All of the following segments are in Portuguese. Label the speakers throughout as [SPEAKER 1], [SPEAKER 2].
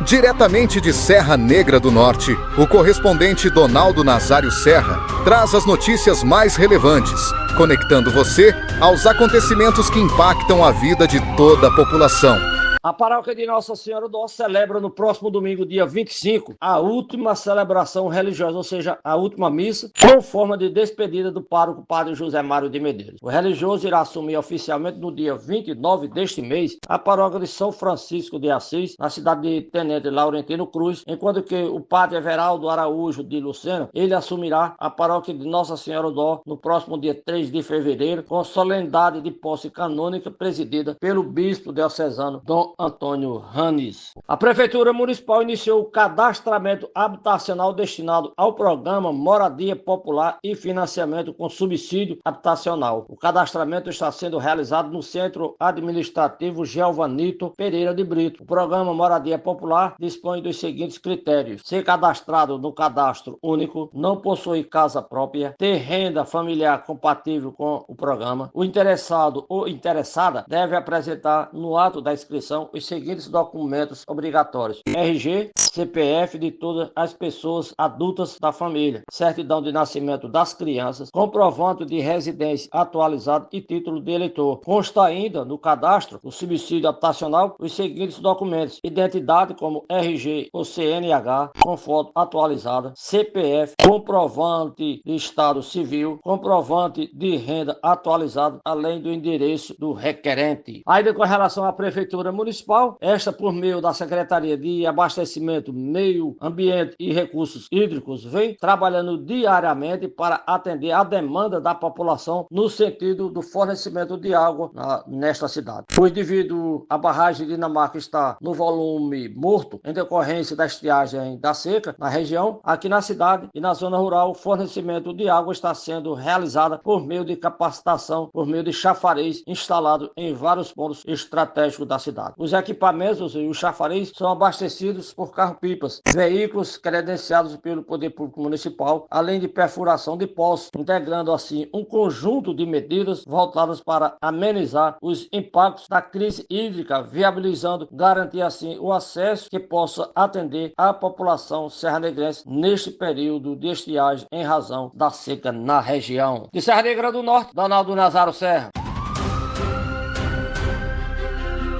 [SPEAKER 1] Diretamente de Serra Negra do Norte, o correspondente Donaldo Nazário Serra traz as notícias mais relevantes, conectando você aos acontecimentos que impactam a vida de toda a população.
[SPEAKER 2] A paróquia de Nossa Senhora do Ó celebra no próximo domingo, dia 25, a última celebração religiosa, ou seja, a última missa, com forma de despedida do pároco Padre José Mário de Medeiros. O religioso irá assumir oficialmente no dia 29 deste mês a paróquia de São Francisco de Assis, na cidade de Tenente Laurentino Cruz, enquanto que o Padre Everaldo Araújo de Lucena, ele assumirá a paróquia de Nossa Senhora do Ó no próximo dia 3 de fevereiro, com solenidade de posse canônica presidida pelo bispo diocesano Dom Antônio Ranes. A Prefeitura Municipal iniciou o cadastramento habitacional destinado ao programa Moradia Popular e Financiamento com Subsídio Habitacional. O cadastramento está sendo realizado no Centro Administrativo Gelvanito Pereira de Brito. O programa Moradia Popular dispõe dos seguintes critérios: ser cadastrado no cadastro único, não possuir casa própria, ter renda familiar compatível com o programa. O interessado ou interessada deve apresentar no ato da inscrição os seguintes documentos obrigatórios: RG, CPF de todas as pessoas adultas da família, certidão de nascimento das crianças, comprovante de residência atualizado e título de eleitor. Consta ainda no cadastro do subsídio habitacional os seguintes documentos: identidade como RG ou CNH com foto atualizada, CPF, comprovante de estado civil, comprovante de renda atualizado, além do endereço do requerente. Ainda com relação à Prefeitura Municipal, esta por meio da Secretaria de Abastecimento, Meio Ambiente e Recursos Hídricos, vem trabalhando diariamente para atender a demanda da população no sentido do fornecimento de água nesta cidade. Pois devido à barragem de Dinamarca estar no volume morto em decorrência da estiagem da seca na região, aqui na cidade e na zona rural, o fornecimento de água está sendo realizado por meio de capacitação, por meio de chafariz instalado em vários pontos estratégicos da cidade. Os equipamentos e os chafariz são abastecidos por carro-pipas, veículos credenciados pelo Poder Público Municipal, além de perfuração de poços, integrando assim um conjunto de medidas voltadas para amenizar os impactos da crise hídrica, viabilizando, garantir assim o acesso que possa atender a população serranegrense neste período de estiagem em razão da seca na região. De Serra Negra do Norte, Donaldo Nazário Serra.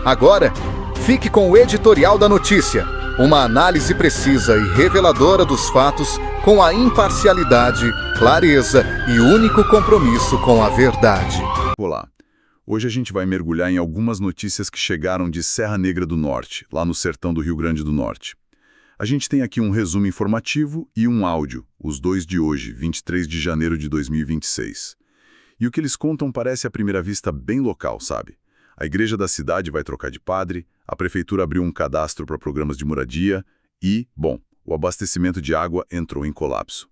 [SPEAKER 1] Agora, fique com o editorial da notícia, uma análise precisa e reveladora dos fatos com a imparcialidade, clareza e único compromisso com a verdade.
[SPEAKER 3] Olá, hoje a gente vai mergulhar em algumas notícias que chegaram de Serra Negra do Norte, lá no sertão do Rio Grande do Norte. A gente tem aqui um resumo informativo e um áudio, os dois de hoje, 23 de janeiro de 2026. E o que eles contam parece à primeira vista bem local, sabe? A igreja da cidade vai trocar de padre, a prefeitura abriu um cadastro para programas de moradia e, bom, o abastecimento de água entrou em colapso.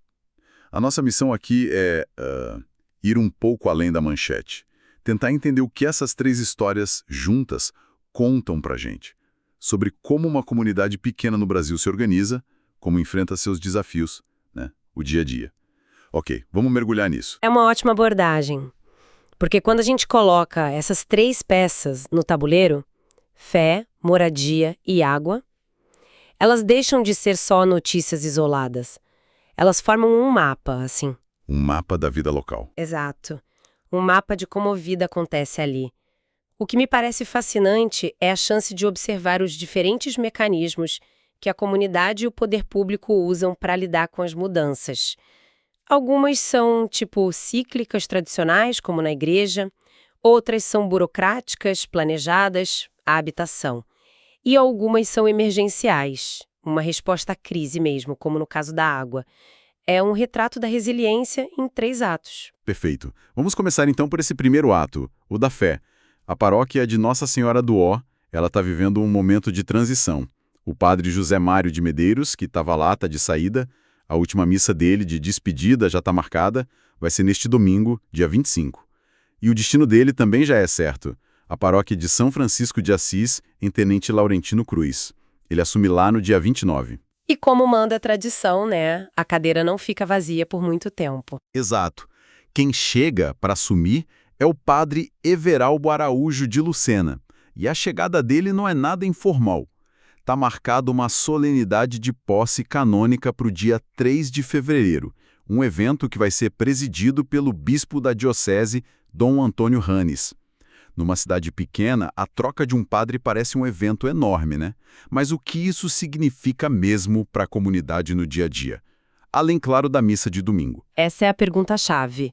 [SPEAKER 3] A nossa missão aqui é ir um pouco além da manchete, tentar entender o que essas três histórias juntas contam pra gente, sobre como uma comunidade pequena no Brasil se organiza, como enfrenta seus desafios, né, o dia a dia. Ok, vamos mergulhar nisso.
[SPEAKER 4] É uma ótima abordagem. Porque quando a gente coloca essas três peças no tabuleiro, fé, moradia e água, elas deixam de ser só notícias isoladas. Elas formam um mapa, assim.
[SPEAKER 3] Um mapa da vida local.
[SPEAKER 4] Exato. Um mapa de como a vida acontece ali. O que me parece fascinante é a chance de observar os diferentes mecanismos que a comunidade e o poder público usam para lidar com as mudanças. Algumas são, tipo, cíclicas tradicionais, como na igreja. Outras são burocráticas, planejadas, a habitação. E algumas são emergenciais, uma resposta à crise mesmo, como no caso da água. É um retrato da resiliência em 3 atos.
[SPEAKER 3] Perfeito. Vamos começar então por esse primeiro ato, o da fé. A paróquia de Nossa Senhora do Ó, ela está vivendo um momento de transição. O padre José Mário de Medeiros, que estava lá, está de saída. A última missa dele, de despedida, já está marcada, vai ser neste domingo, dia 25. E o destino dele também já é certo, a paróquia de São Francisco de Assis, em Tenente Laurentino Cruz. Ele assume lá no dia 29.
[SPEAKER 4] E como manda a tradição, né? A cadeira não fica vazia por muito tempo.
[SPEAKER 3] Exato. Quem chega para assumir é o padre Everaldo Araújo de Lucena. E a chegada dele não é nada informal. está marcada uma solenidade de posse canônica para o dia 3 de fevereiro, um evento que vai ser presidido pelo bispo da diocese, Dom Antônio Ranes. Numa cidade pequena, a troca de um padre parece um evento enorme, né? Mas o que isso significa mesmo para a comunidade no dia a dia? Além, claro, da missa de domingo.
[SPEAKER 4] Essa é a pergunta-chave.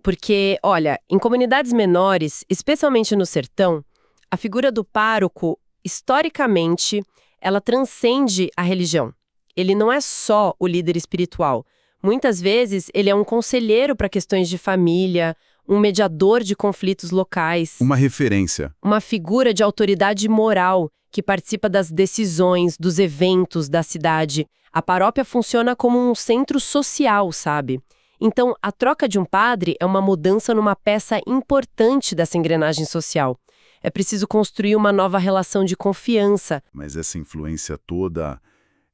[SPEAKER 4] Porque, olha, em comunidades menores, especialmente no sertão, a figura do pároco, historicamente, ela transcende a religião. Ele não é só o líder espiritual. Muitas vezes, ele é um conselheiro para questões de família, um mediador de conflitos locais.
[SPEAKER 3] Uma referência.
[SPEAKER 4] Uma figura de autoridade moral que participa das decisões, dos eventos da cidade. A paróquia funciona como um centro social, sabe? Então, a troca de um padre é uma mudança numa peça importante dessa engrenagem social. É preciso construir uma nova relação de confiança.
[SPEAKER 3] Mas essa influência toda,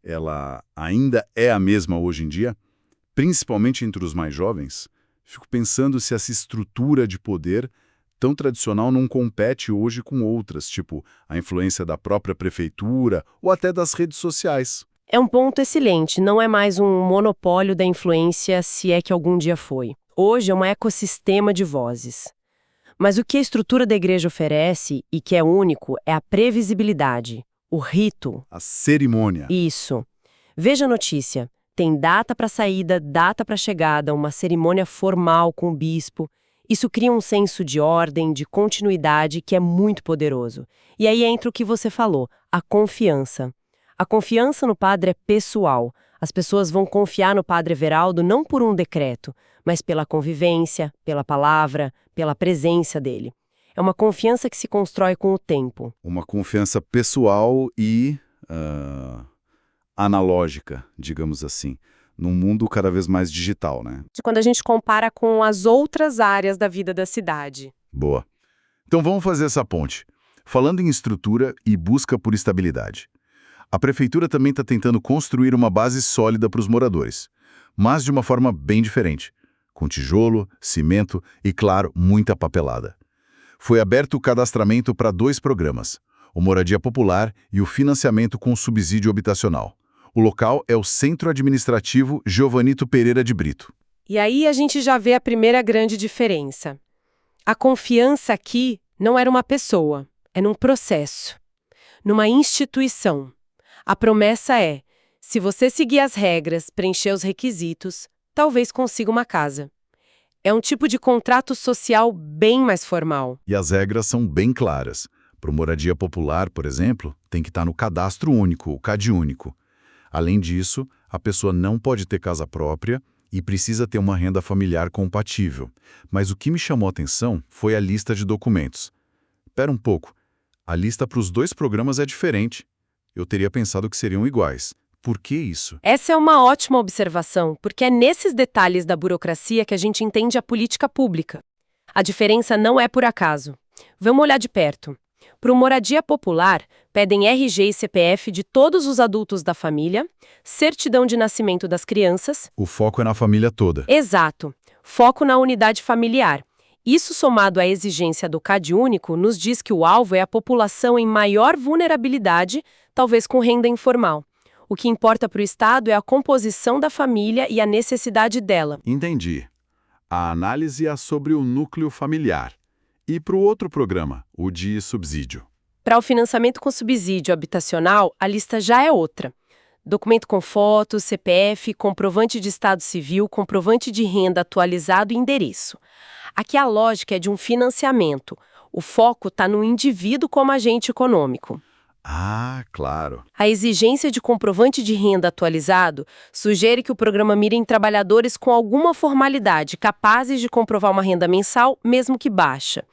[SPEAKER 3] ela ainda é a mesma hoje em dia? Principalmente entre os mais jovens? Fico pensando se essa estrutura de poder tão tradicional não compete hoje com outras, tipo a influência da própria prefeitura ou até das redes sociais.
[SPEAKER 4] É um ponto excelente, não é mais um monopólio da influência, se é que algum dia foi. Hoje é um ecossistema de vozes. Mas o que a estrutura da igreja oferece, e que é único, é a previsibilidade, o rito.
[SPEAKER 3] A cerimônia.
[SPEAKER 4] Isso. Veja a notícia. Tem data para saída, data para chegada, uma cerimônia formal com o bispo. Isso cria um senso de ordem, de continuidade que é muito poderoso. E aí entra o que você falou, a confiança. A confiança no padre é pessoal. As pessoas vão confiar no padre Everaldo não por um decreto, mas pela convivência, pela palavra, pela presença dele. É uma confiança que se constrói com o tempo.
[SPEAKER 3] Uma confiança pessoal e analógica, digamos assim, num mundo cada vez mais digital, né?
[SPEAKER 4] Quando a gente compara com as outras áreas da vida da cidade.
[SPEAKER 3] Boa. Então vamos fazer essa ponte. Falando em estrutura e busca por estabilidade. A prefeitura também está tentando construir uma base sólida para os moradores, mas de uma forma bem diferente, com tijolo, cimento e, claro, muita papelada. Foi aberto o cadastramento para 2 programas, o Moradia Popular e o financiamento com subsídio habitacional. O local é o Centro Administrativo Giovanito Pereira de Brito.
[SPEAKER 4] E aí a gente já vê a primeira grande diferença. A confiança aqui não era uma pessoa, é num processo, numa instituição. A promessa é, se você seguir as regras, preencher os requisitos, talvez consiga uma casa. É um tipo de contrato social bem mais formal.
[SPEAKER 3] E as regras são bem claras. Para o Moradia Popular, por exemplo, tem que estar no Cadastro Único, o CadÚnico. Além disso, a pessoa não pode ter casa própria e precisa ter uma renda familiar compatível. Mas o que me chamou a atenção foi a lista de documentos. Espera um pouco, a lista para os 2 programas é diferente. Eu teria pensado que seriam iguais. Por que isso?
[SPEAKER 4] Essa é uma ótima observação, porque é nesses detalhes da burocracia que a gente entende a política pública. A diferença não é por acaso. Vamos olhar de perto. Para o Moradia Popular, pedem RG e CPF de todos os adultos da família, certidão de nascimento das crianças.
[SPEAKER 3] O foco é na família toda.
[SPEAKER 4] Exato. Foco na unidade familiar. Isso, somado à exigência do CadÚnico, nos diz que o alvo é a população em maior vulnerabilidade, talvez com renda informal. O que importa para o Estado é a composição da família e a necessidade dela.
[SPEAKER 3] Entendi. A análise é sobre o núcleo familiar. E para o outro programa, o de subsídio?
[SPEAKER 4] Para o financiamento com subsídio habitacional, a lista já é outra. Documento com foto, CPF, comprovante de estado civil, comprovante de renda atualizado e endereço. Aqui a lógica é de um financiamento. O foco está no indivíduo como agente econômico.
[SPEAKER 3] Ah, claro.
[SPEAKER 4] A exigência de comprovante de renda atualizado sugere que o programa mire em trabalhadores com alguma formalidade, capazes de comprovar uma renda mensal, mesmo que baixa.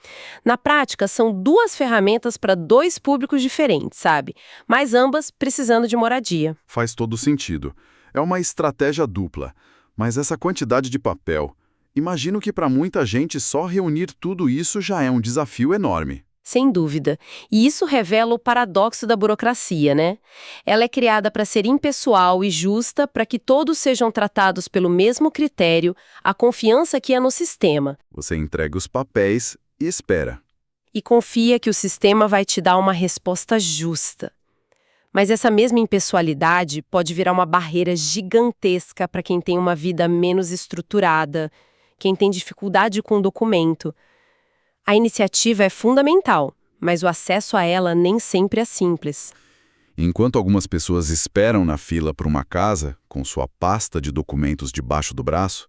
[SPEAKER 4] Na prática, são 2 ferramentas para 2 públicos diferentes, sabe? Mas ambas precisando de moradia.
[SPEAKER 3] Faz todo sentido. É uma estratégia dupla. Mas essa quantidade de papel, imagino que para muita gente só reunir tudo isso já é um desafio enorme.
[SPEAKER 4] Sem dúvida. E isso revela o paradoxo da burocracia, né? Ela é criada para ser impessoal e justa, para que todos sejam tratados pelo mesmo critério, a confiança que é no sistema.
[SPEAKER 3] Você entrega os papéis e espera.
[SPEAKER 4] E confia que o sistema vai te dar uma resposta justa. Mas essa mesma impessoalidade pode virar uma barreira gigantesca para quem tem uma vida menos estruturada, quem tem dificuldade com o documento. A iniciativa é fundamental, mas o acesso a ela nem sempre é simples.
[SPEAKER 3] Enquanto algumas pessoas esperam na fila por uma casa, com sua pasta de documentos debaixo do braço,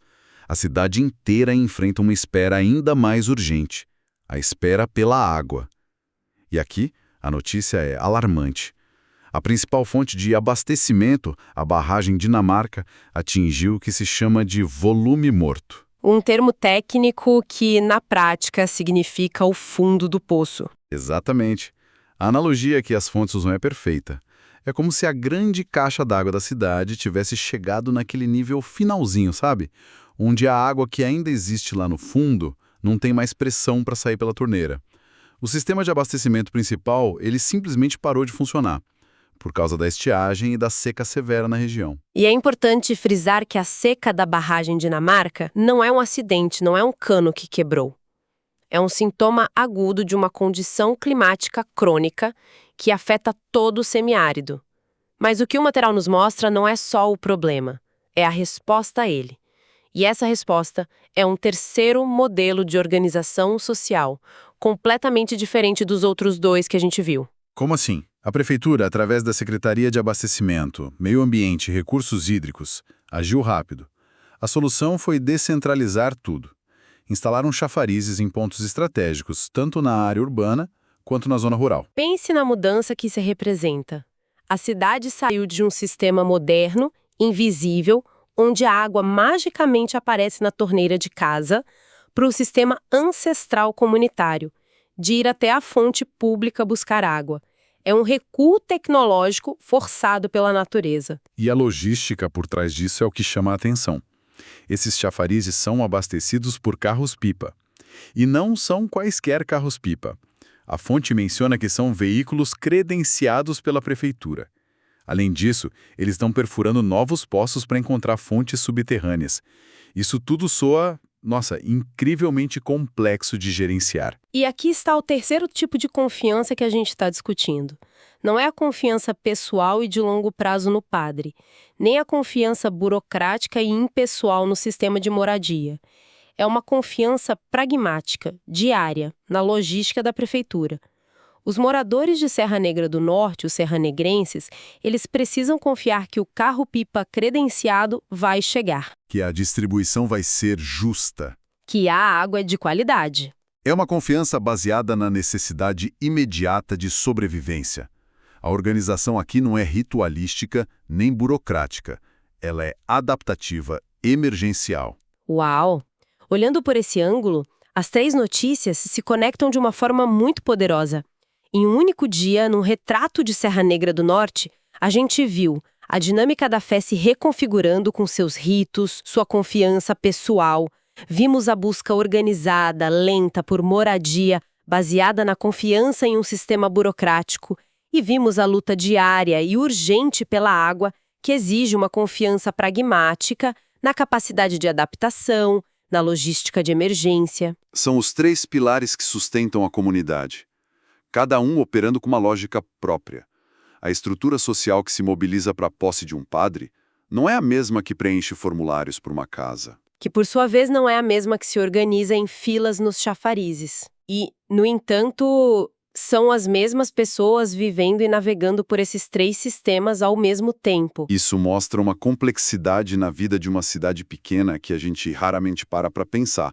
[SPEAKER 3] a cidade inteira enfrenta uma espera ainda mais urgente, a espera pela água. E aqui, a notícia é alarmante. A principal fonte de abastecimento, a barragem Dinamarca, atingiu o que se chama de volume morto.
[SPEAKER 4] Um termo técnico que, na prática, significa o fundo do poço.
[SPEAKER 3] Exatamente. A analogia que as fontes usam é perfeita. É como se a grande caixa d'água da cidade tivesse chegado naquele nível finalzinho, sabe? Onde a água que ainda existe lá no fundo não tem mais pressão para sair pela torneira. O sistema de abastecimento principal, ele simplesmente parou de funcionar, por causa da estiagem e da seca severa na região.
[SPEAKER 4] E é importante frisar que a seca da barragem Dinamarca não é um acidente, não é um cano que quebrou. É um sintoma agudo de uma condição climática crônica que afeta todo o semiárido. Mas o que o material nos mostra não é só o problema, é a resposta a ele. E essa resposta é um terceiro modelo de organização social, completamente diferente dos outros dois que a gente viu.
[SPEAKER 3] Como assim? A Prefeitura, através da Secretaria de Abastecimento, Meio Ambiente e Recursos Hídricos, agiu rápido. A solução foi descentralizar tudo. Instalaram chafarizes em pontos estratégicos, tanto na área urbana quanto na zona rural.
[SPEAKER 4] Pense na mudança que isso representa. A cidade saiu de um sistema moderno, invisível, onde a água magicamente aparece na torneira de casa, para o sistema ancestral comunitário, de ir até a fonte pública buscar água. É um recuo tecnológico forçado pela natureza.
[SPEAKER 3] E a logística por trás disso é o que chama a atenção. Esses chafarizes são abastecidos por carros-pipa. E não são quaisquer carros-pipa. A fonte menciona que são veículos credenciados pela prefeitura. Além disso, eles estão perfurando novos poços para encontrar fontes subterrâneas. Isso tudo soa, incrivelmente complexo de gerenciar.
[SPEAKER 4] E aqui está o terceiro tipo de confiança que a gente está discutindo. Não é a confiança pessoal e de longo prazo no padre, nem a confiança burocrática e impessoal no sistema de moradia. É uma confiança pragmática, diária, na logística da prefeitura. Os moradores de Serra Negra do Norte, os serranegrenses, eles precisam confiar que o carro-pipa credenciado vai chegar.
[SPEAKER 3] Que a distribuição vai ser justa.
[SPEAKER 4] Que a água é de qualidade.
[SPEAKER 3] É uma confiança baseada na necessidade imediata de sobrevivência. A organização aqui não é ritualística nem burocrática. Ela é adaptativa, emergencial.
[SPEAKER 4] Uau! Olhando por esse ângulo, as três notícias se conectam de uma forma muito poderosa. Em um único dia, num retrato de Serra Negra do Norte, a gente viu a dinâmica da fé se reconfigurando com seus ritos, sua confiança pessoal. Vimos a busca organizada, lenta por moradia, baseada na confiança em um sistema burocrático. E vimos a luta diária e urgente pela água, que exige uma confiança pragmática na capacidade de adaptação, na logística de emergência.
[SPEAKER 3] São os três pilares que sustentam a comunidade. Cada um operando com uma lógica própria. A estrutura social que se mobiliza para a posse de um padre não é a mesma que preenche formulários para uma casa.
[SPEAKER 4] Que, por sua vez, não é a mesma que se organiza em filas nos chafarizes. E, no entanto, são as mesmas pessoas vivendo e navegando por esses três sistemas ao mesmo tempo.
[SPEAKER 3] Isso mostra uma complexidade na vida de uma cidade pequena que a gente raramente para pensar.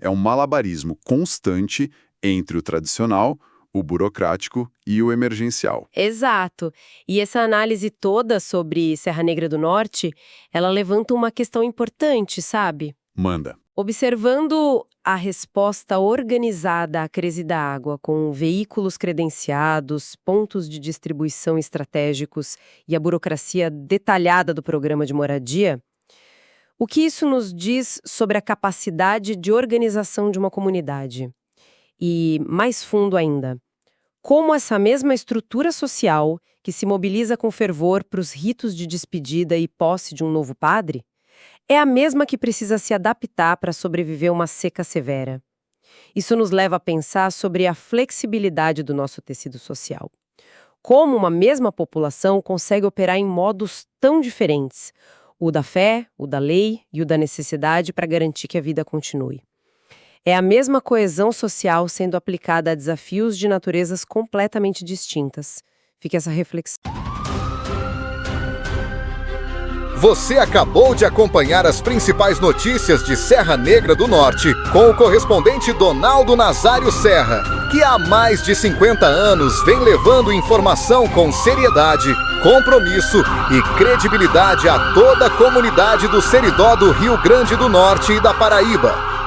[SPEAKER 3] É um malabarismo constante entre o tradicional, o burocrático e o emergencial.
[SPEAKER 4] Exato. E essa análise toda sobre Serra Negra do Norte, ela levanta uma questão importante, sabe?
[SPEAKER 3] Manda.
[SPEAKER 4] Observando a resposta organizada à crise da água, com veículos credenciados, pontos de distribuição estratégicos e a burocracia detalhada do programa de moradia, o que isso nos diz sobre a capacidade de organização de uma comunidade? E, mais fundo ainda, como essa mesma estrutura social, que se mobiliza com fervor para os ritos de despedida e posse de um novo padre, é a mesma que precisa se adaptar para sobreviver uma seca severa. Isso nos leva a pensar sobre a flexibilidade do nosso tecido social. como uma mesma população consegue operar em modos tão diferentes, o da fé, o da lei e o da necessidade para garantir que a vida continue. É a mesma coesão social sendo aplicada a desafios de naturezas completamente distintas. Fica essa reflexão.
[SPEAKER 1] Você acabou de acompanhar as principais notícias de Serra Negra do Norte com o correspondente Donaldo Nazário Serra, que há mais de 50 anos vem levando informação com seriedade, compromisso e credibilidade a toda a comunidade do Seridó do Rio Grande do Norte e da Paraíba.